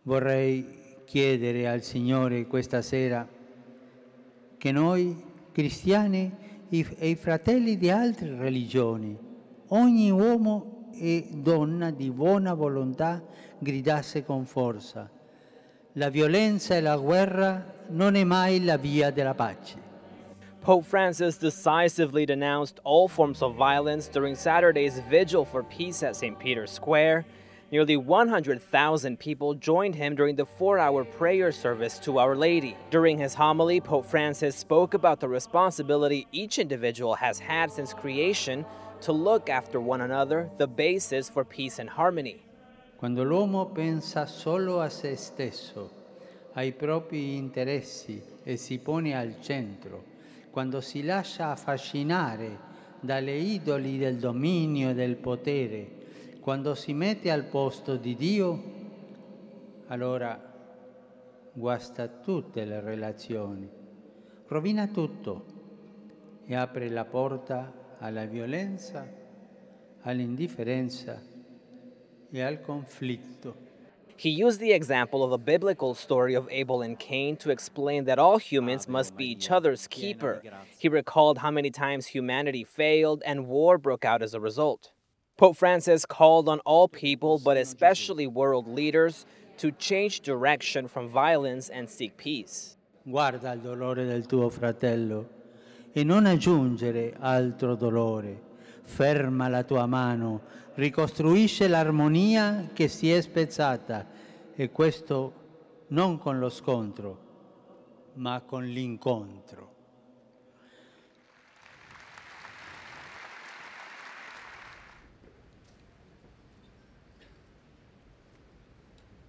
Vorrei chiedere al Signore questa sera che noi cristiani e i fratelli di altre religioni, ogni uomo e donna di buona volontà gridasse con forza: la violenza e la guerra non è mai la via della pace. Pope Francis decisively denounced all forms of violence during Saturday's Vigil for Peace at St. Peter's Square. Nearly 100,000 people joined him during the 4-hour prayer service to Our Lady. During his homily, Pope Francis spoke about the responsibility each individual has had since creation to look after one another, the basis for peace and harmony. Quando l'uomo pensa solo a se stesso, ai propri interessi e si pone al centro, quando si lascia affascinare dalle idoli del dominio e del potere, quando si mette al posto di Dio, allora guasta tutte le relazioni, rovina tutto e apre la porta alla violenza, all'indifferenza e al conflitto. He used the example of the biblical story of Abel and Cain to explain that all humans must be each other's keeper. He recalled how many times humanity failed and war broke out as a result. Pope Francis called on all people, but especially world leaders, to change direction from violence and seek peace. Guarda il dolore del tuo fratello e non aggiungere altro dolore. Ferma la tua mano, ricostruisce l'armonia che si è spezzata, e questo non con lo scontro, ma con l'incontro.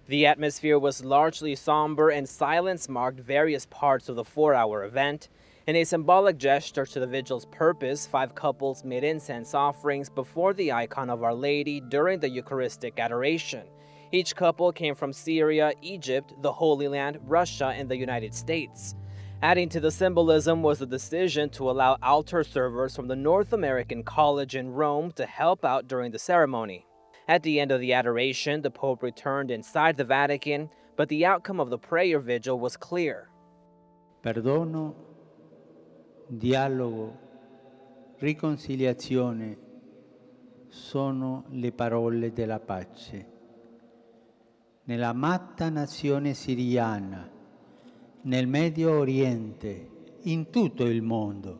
The atmosphere was largely somber and silence marked various parts of the 4-hour event. In a symbolic gesture to the vigil's purpose, 5 couples made incense offerings before the icon of Our Lady during the Eucharistic adoration. Each couple came from Syria, Egypt, the Holy Land, Russia, and the United States. Adding to the symbolism was the decision to allow altar servers from the North American College in Rome to help out during the ceremony. At the end of the adoration, the Pope returned inside the Vatican, but the outcome of the prayer vigil was clear. Perdono, dialogo, riconciliazione sono le parole della pace. Nella amata nazione siriana, nel Medio Oriente, in tutto il mondo,